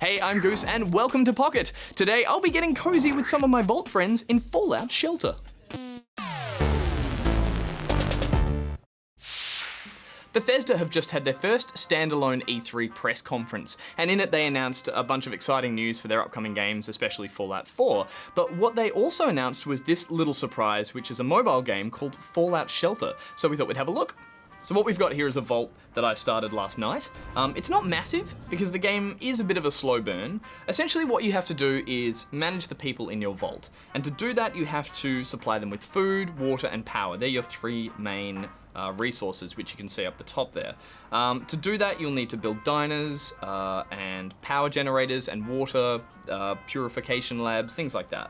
Hey, I'm Goose and welcome to Pocket. Today I'll be getting cozy with some of my Vault friends in Fallout Shelter. Bethesda have just had their first standalone E3 press conference, and in it they announced a bunch of exciting news for their upcoming games, especially Fallout 4. But what they also announced was this little surprise, which is a mobile game called Fallout Shelter. So we thought we'd have a look. So what we've got here is a vault that I started last night. It's not massive because the game is a bit of a slow burn. Essentially what you have to do is manage the people in your vault. And to do that you have to supply them with food, water and power. They're your three main resources, which you can see up the top there. To do that you'll need to build diners and power generators and water, purification labs, things like that.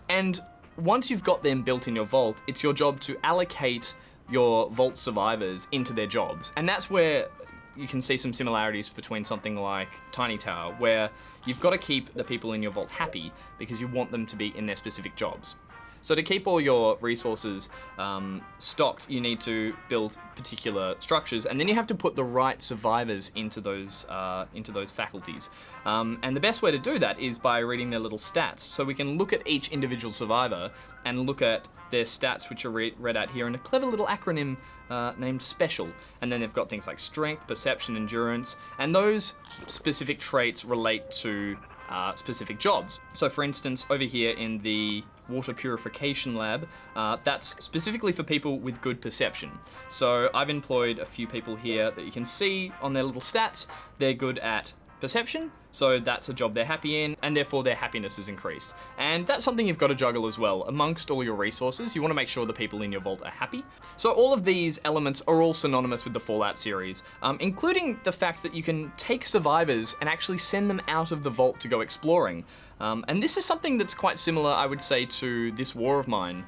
And once you've got them built in your vault, it's your job to allocate your vault survivors into their jobs. And that's where you can see some similarities between something like Tiny Tower, where you've got to keep the people in your vault happy because you want them to be in their specific jobs. So to keep all your resources stocked, you need to build particular structures, and then you have to put the right survivors into those faculties. And the best way to do that is by reading their little stats. So we can look at each individual survivor and look at their stats, which are read out here in a clever little acronym named Special. And then they've got things like Strength, Perception, Endurance, and those specific traits relate to specific jobs. So for instance, over here in the water purification lab, that's specifically for people with good perception. So I've employed a few people here that you can see on their little stats. They're good at perception, so that's a job they're happy in, and therefore their happiness is increased. And that's something you've got to juggle as well. Amongst all your resources, you want to make sure the people in your vault are happy. So all of these elements are all synonymous with the Fallout series, including the fact that you can take survivors and actually send them out of the vault to go exploring. And this is something that's quite similar, I would say, to This War of Mine,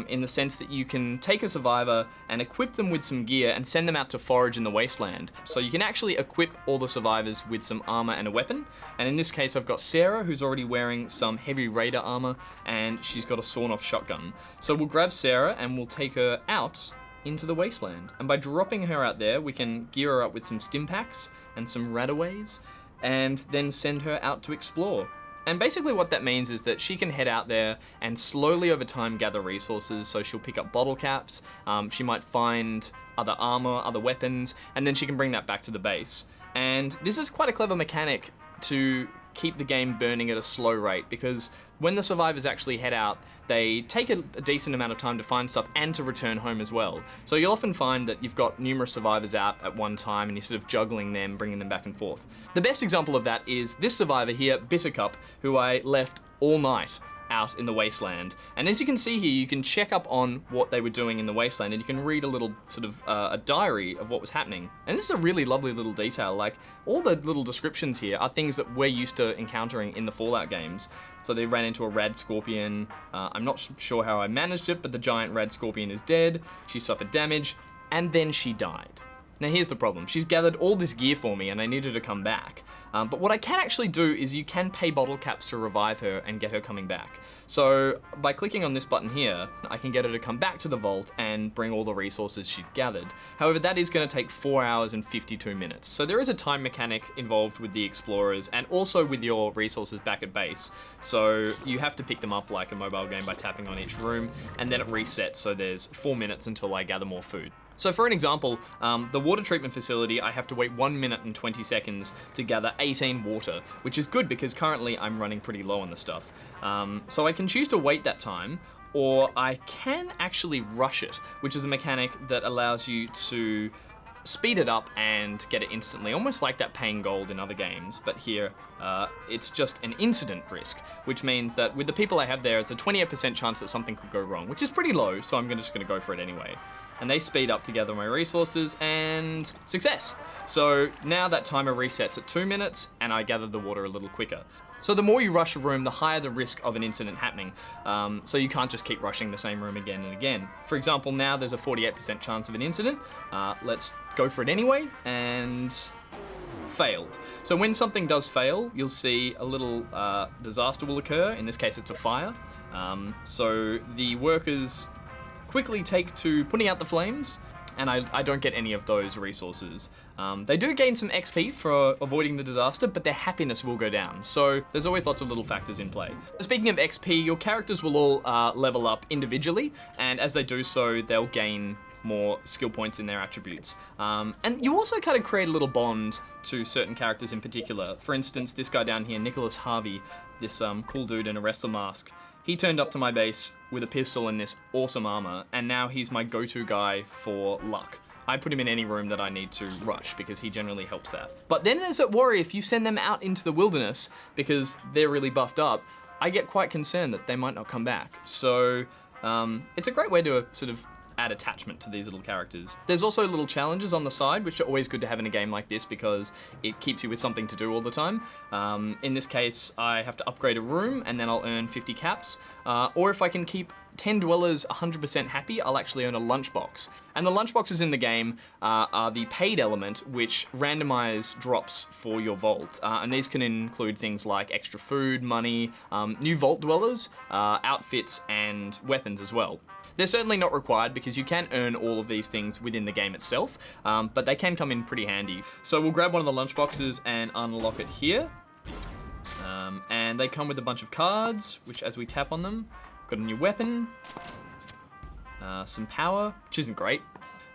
in the sense that you can take a survivor and equip them with some gear and send them out to forage in the wasteland. So you can actually equip all the survivors with some armor and a weapon. And in this case, I've got Sarah, who's already wearing some heavy raider armor, and she's got a sawn-off shotgun. So we'll grab Sarah and we'll take her out into the wasteland. And by dropping her out there, we can gear her up with some stim packs and some radaways, and then send her out to explore. And basically what that means is that she can head out there and slowly over time gather resources. So she'll pick up bottle caps, she might find other armor, other weapons, and then she can bring that back to the base. And this is quite a clever mechanic to keep the game burning at a slow rate, because when the survivors actually head out, they take a decent amount of time to find stuff and to return home as well. So you'll often find that you've got numerous survivors out at one time and you're sort of juggling them, bringing them back and forth. The best example of that is this survivor here, Bittercup, who I left all night out in the wasteland. And as you can see here, you can check up on what they were doing in the wasteland, and you can read a little sort of a diary of what was happening. And this is a really lovely little detail. Like, all the little descriptions here are things that we're used to encountering in the Fallout games. So they ran into a rad scorpion. I'm not sure how I managed it, but the giant rad scorpion is dead. She suffered damage, and then she died. Now here's the problem. She's gathered all this gear for me and I need her to come back. But what I can actually do is you can pay bottle caps to revive her and get her coming back. So by clicking on this button here, I can get her to come back to the vault and bring all the resources she'd gathered. However, that is going to take 4 hours and 52 minutes. So there is a time mechanic involved with the explorers and also with your resources back at base. So you have to pick them up like a mobile game by tapping on each room, and then it resets, so there's 4 minutes until I gather more food. So for an example, the water treatment facility, I have to wait 1 minute and 20 seconds to gather 18 water, which is good because currently I'm running pretty low on the stuff. So I can choose to wait that time, or I can actually rush it, which is a mechanic that allows you to speed it up and get it instantly, almost like that paying gold in other games. But here, it's just an incident risk, which means that with the people I have there, it's a 28% chance that something could go wrong, which is pretty low, so I'm just gonna go for it anyway. And they speed up to gather my resources, and success. So now that timer resets at 2 minutes, and I gather the water a little quicker. So the more you rush a room, the higher the risk of an incident happening. So you can't just keep rushing the same room again and again. For example, now there's a 48% chance of an incident. Let's go for it anyway, and failed. So when something does fail, you'll see a little disaster will occur. In this case, it's a fire. So the workers quickly take to putting out the flames, and I don't get any of those resources. They do gain some XP for avoiding the disaster, but their happiness will go down, so there's always lots of little factors in play. Speaking of XP, your characters will all level up individually, and as they do so, they'll gain more skill points in their attributes. And you also kind of create a little bond to certain characters in particular. For instance, this guy down here, Nicholas Harvey, this cool dude in a wrestler mask, he turned up to my base with a pistol and this awesome armor, and now he's my go-to guy for luck. I put him in any room that I need to rush because he generally helps that. But then as a warrior, if you send them out into the wilderness because they're really buffed up, I get quite concerned that they might not come back. So it's a great way to sort of add attachment to these little characters. There's also little challenges on the side, which are always good to have in a game like this because it keeps you with something to do all the time. In this case, I have to upgrade a room and then I'll earn 50 caps. Or if I can keep 10 dwellers 100% happy, I'll actually earn a lunchbox. And the lunchboxes in the game are the paid element, which randomize drops for your vault. And these can include things like extra food, money, new vault dwellers, outfits, and weapons as well. They're certainly not required because you can earn all of these things within the game itself, but they can come in pretty handy. So we'll grab one of the lunchboxes and unlock it here. And they come with a bunch of cards, which as we tap on them, got a new weapon, some power, which isn't great.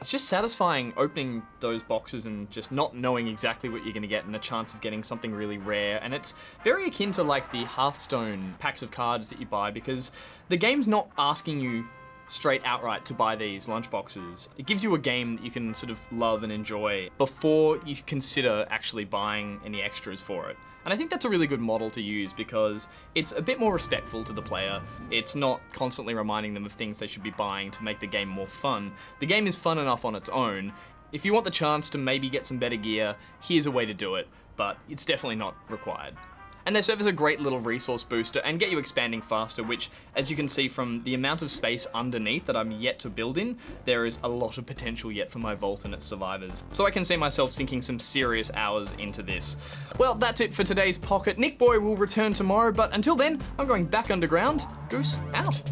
It's just satisfying opening those boxes and just not knowing exactly what you're going to get and the chance of getting something really rare. And it's very akin to like the Hearthstone packs of cards that you buy because the game's not asking you straight outright to buy these lunchboxes. It gives you a game that you can sort of love and enjoy before you consider actually buying any extras for it. And I think that's a really good model to use because it's a bit more respectful to the player. It's not constantly reminding them of things they should be buying to make the game more fun. The game is fun enough on its own. If you want the chance to maybe get some better gear, here's a way to do it, but it's definitely not required. And they serve as a great little resource booster and get you expanding faster, which, as you can see from the amount of space underneath that I'm yet to build in, there is a lot of potential yet for my vault and its survivors. So I can see myself sinking some serious hours into this. Well, that's it for today's Pocket. Nick Boy will return tomorrow, but until then, I'm going back underground. Goose, out.